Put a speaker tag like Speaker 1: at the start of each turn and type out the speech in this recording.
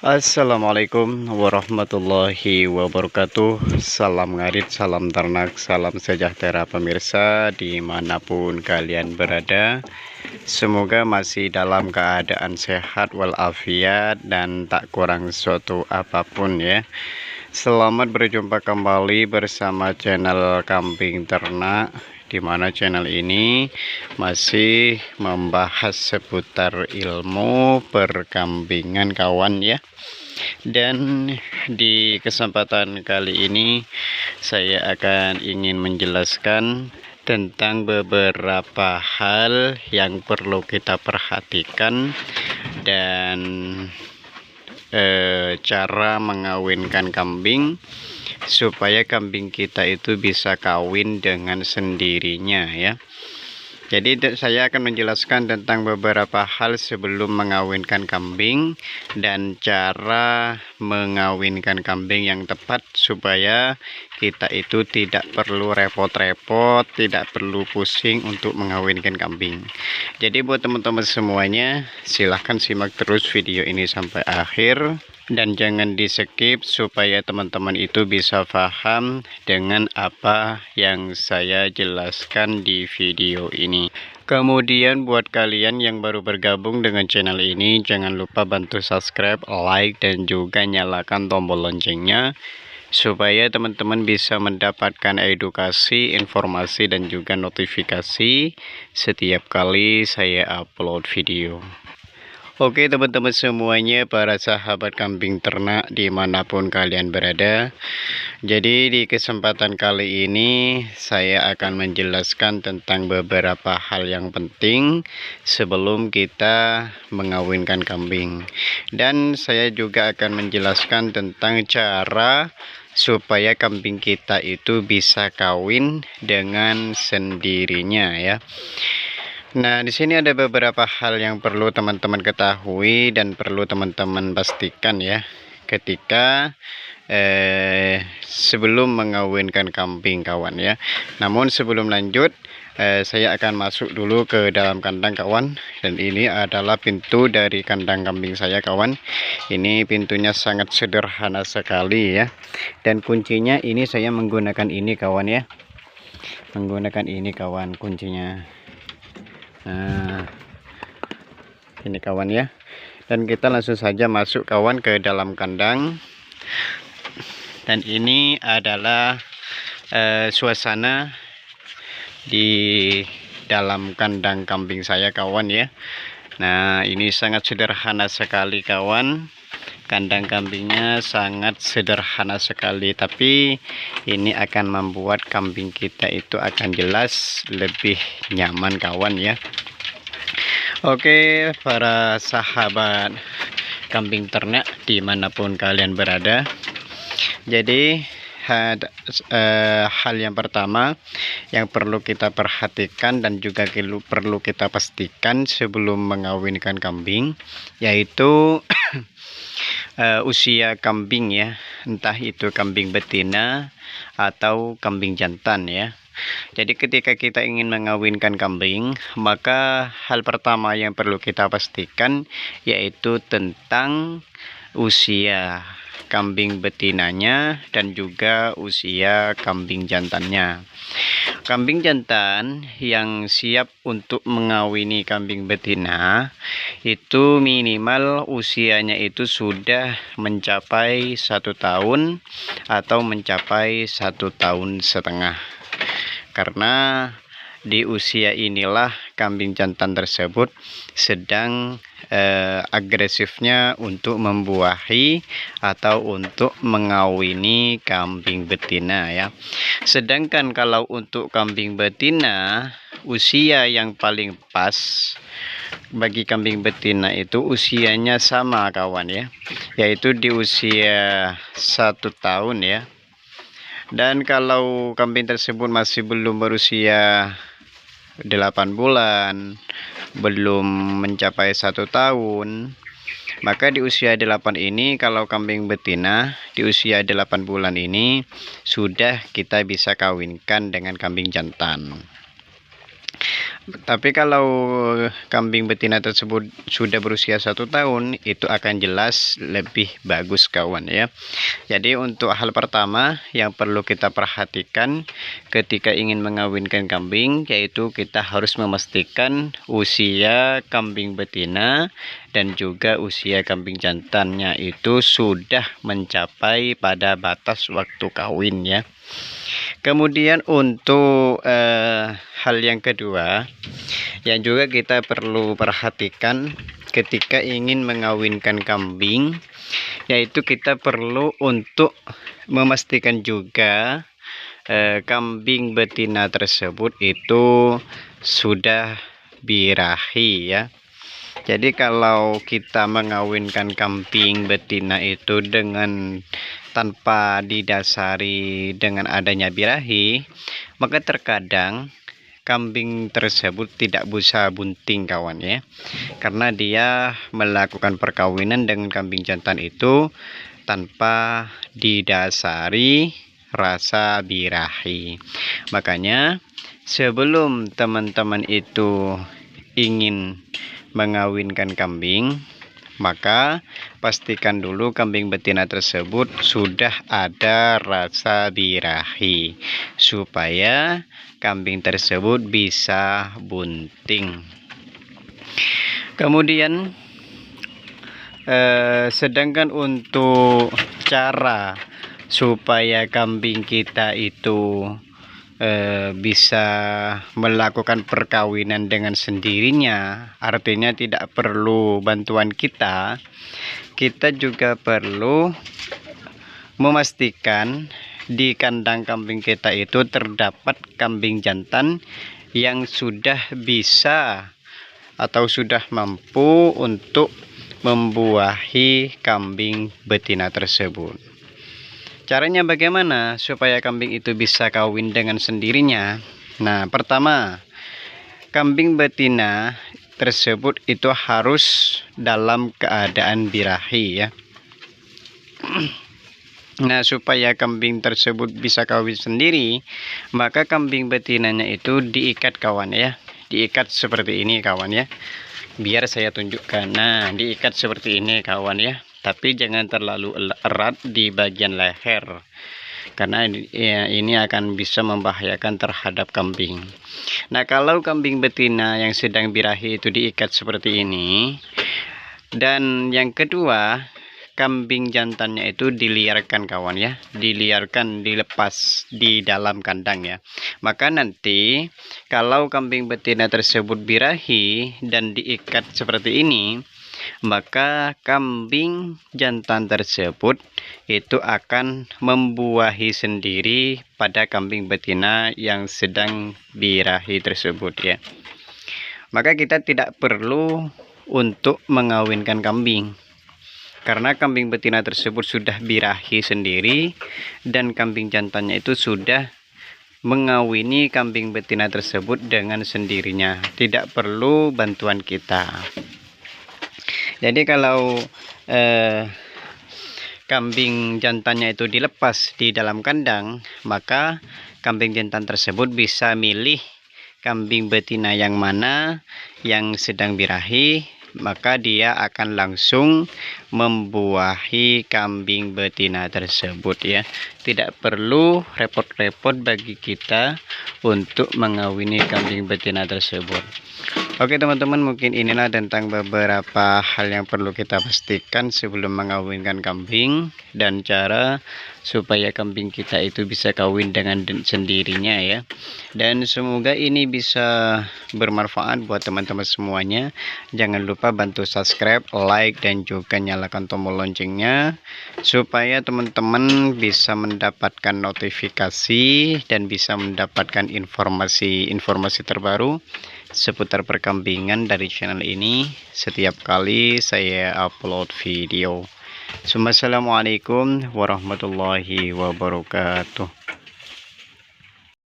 Speaker 1: Assalamualaikum warahmatullahi wabarakatuh. Salam ngarit, salam ternak, salam sejahtera pemirsa dimanapun kalian berada. Semoga masih dalam keadaan sehat walafiat dan tak kurang suatu apapun ya. Selamat berjumpa kembali bersama channel Kambing Ternak, di mana channel ini masih membahas seputar ilmu perkambingan kawan ya. Dan di kesempatan kali ini saya akan ingin menjelaskan tentang beberapa hal yang perlu kita perhatikan dan cara mengawinkan kambing supaya kambing kita itu bisa kawin dengan sendirinya ya. Jadi saya akan menjelaskan tentang beberapa hal sebelum mengawinkan kambing dan cara mengawinkan kambing yang tepat supaya kita itu tidak perlu repot-repot, tidak perlu pusing untuk mengawinkan kambing. Jadi buat teman-teman semuanya, silahkan simak terus video ini sampai akhir. Dan jangan di skip supaya teman-teman itu bisa paham dengan apa yang saya jelaskan di video ini. Kemudian buat kalian yang baru bergabung dengan channel ini, jangan lupa bantu subscribe, like, dan juga nyalakan tombol loncengnya supaya teman-teman bisa mendapatkan edukasi, informasi, dan juga notifikasi setiap kali saya upload video. Oke teman-teman semuanya, para sahabat kambing ternak dimanapun kalian berada. Jadi di kesempatan kali ini saya akan menjelaskan tentang beberapa hal yang penting sebelum kita mengawinkan kambing. Dan saya juga akan menjelaskan tentang cara supaya kambing kita itu bisa kawin dengan sendirinya ya. Nah, di sini ada beberapa hal yang perlu teman-teman ketahui dan perlu teman-teman pastikan ya ketika sebelum mengawinkan kambing kawan ya. Namun sebelum lanjut, saya akan masuk dulu ke dalam kandang kawan, dan ini adalah pintu dari kandang kambing saya kawan. Ini pintunya sangat sederhana sekali ya, dan kuncinya ini saya menggunakan ini kawan ya, menggunakan ini kawan kuncinya. Nah, ini kawan ya, dan kita langsung saja masuk kawan ke dalam kandang. Dan ini adalah suasana di dalam kandang kambing saya kawan ya. Nah, ini sangat sederhana sekali kawan. Kandang kambingnya sangat sederhana sekali, tapi ini akan membuat kambing kita itu akan jelas lebih nyaman kawan ya. Oke para sahabat kambing ternak dimanapun kalian berada, jadi hal yang pertama yang perlu kita perhatikan dan juga perlu kita pastikan sebelum mengawinkan kambing, yaitu usia kambing ya, entah itu kambing betina atau kambing jantan ya. Jadi ketika kita ingin mengawinkan kambing, maka hal pertama yang perlu kita pastikan yaitu tentang usia kambing betinanya dan juga usia kambing jantannya. Kambing jantan yang siap untuk mengawini kambing betina itu minimal usianya itu sudah mencapai 1 tahun atau mencapai 1,5 tahun. Karena di usia inilah kambing jantan tersebut sedang agresifnya untuk membuahi atau untuk mengawini kambing betina ya. Sedangkan kalau untuk kambing betina, usia yang paling pas bagi kambing betina itu usianya sama kawan ya, yaitu di usia 1 tahun ya. Dan kalau kambing tersebut masih belum berusia 8 bulan, belum mencapai 1 tahun, maka di usia 8 ini, kalau kambing betina di usia 8 bulan ini sudah kita bisa kawinkan dengan kambing jantan. Tapi kalau kambing betina tersebut sudah berusia 1 tahun, itu akan jelas lebih bagus kawan ya. Jadi untuk hal pertama yang perlu kita perhatikan ketika ingin mengawinkan kambing, yaitu kita harus memastikan usia kambing betina dan juga usia kambing jantannya itu sudah mencapai pada batas waktu kawin ya. Kemudian untuk hal yang kedua yang juga kita perlu perhatikan ketika ingin mengawinkan kambing, yaitu kita perlu untuk memastikan juga kambing betina tersebut itu sudah birahi ya. Jadi kalau kita mengawinkan kambing betina itu dengan tanpa didasari dengan adanya birahi, maka terkadang kambing tersebut tidak bisa bunting kawan ya, karena dia melakukan perkawinan dengan kambing jantan itu tanpa didasari rasa birahi. Makanya sebelum teman-teman itu ingin mengawinkan kambing, maka pastikan dulu kambing betina tersebut sudah ada rasa birahi supaya kambing tersebut bisa bunting. Kemudian sedangkan untuk cara supaya kambing kita itu bisa melakukan perkawinan dengan sendirinya, artinya tidak perlu bantuan kita juga perlu memastikan di kandang kambing kita itu terdapat kambing jantan yang sudah bisa atau sudah mampu untuk membuahi kambing betina tersebut. Caranya bagaimana supaya kambing itu bisa kawin dengan sendirinya? Nah, pertama, kambing betina tersebut itu harus dalam keadaan birahi ya. Nah, supaya kambing tersebut bisa kawin sendiri, maka kambing betinanya itu diikat kawan ya. Diikat seperti ini kawan ya. Biar saya tunjukkan. Nah, diikat seperti ini kawan ya. Tapi jangan terlalu erat di bagian leher, karena ini akan bisa membahayakan terhadap kambing. Nah, kalau kambing betina yang sedang birahi itu diikat seperti ini, dan yang kedua, kambing jantannya itu diliarkan kawan ya, dilepas di dalam kandang ya. Maka nanti kalau kambing betina tersebut birahi dan diikat seperti ini, maka kambing jantan tersebut itu akan membuahi sendiri pada kambing betina yang sedang birahi tersebut ya. Maka kita tidak perlu untuk mengawinkan kambing, karena kambing betina tersebut sudah birahi sendiri dan kambing jantannya itu sudah mengawini kambing betina tersebut dengan sendirinya, tidak perlu bantuan kita. Jadi kalau kambing jantannya itu dilepas di dalam kandang, maka kambing jantan tersebut bisa milih kambing betina yang mana yang sedang birahi, maka dia akan langsung membuahi kambing betina tersebut ya. Tidak perlu repot-repot bagi kita untuk mengawini kambing betina tersebut. Oke teman-teman, mungkin inilah tentang beberapa hal yang perlu kita pastikan sebelum mengawinkan kambing dan cara supaya kambing kita itu bisa kawin dengan sendirinya ya. Dan semoga ini bisa bermanfaat buat teman-teman semuanya. Jangan lupa bantu subscribe, like, dan juga nyalakan tombol loncengnya supaya teman-teman bisa mendapatkan notifikasi dan bisa mendapatkan informasi terbaru seputar perkambingan dari channel ini setiap kali saya upload video. Assalamualaikum warahmatullahi wabarakatuh.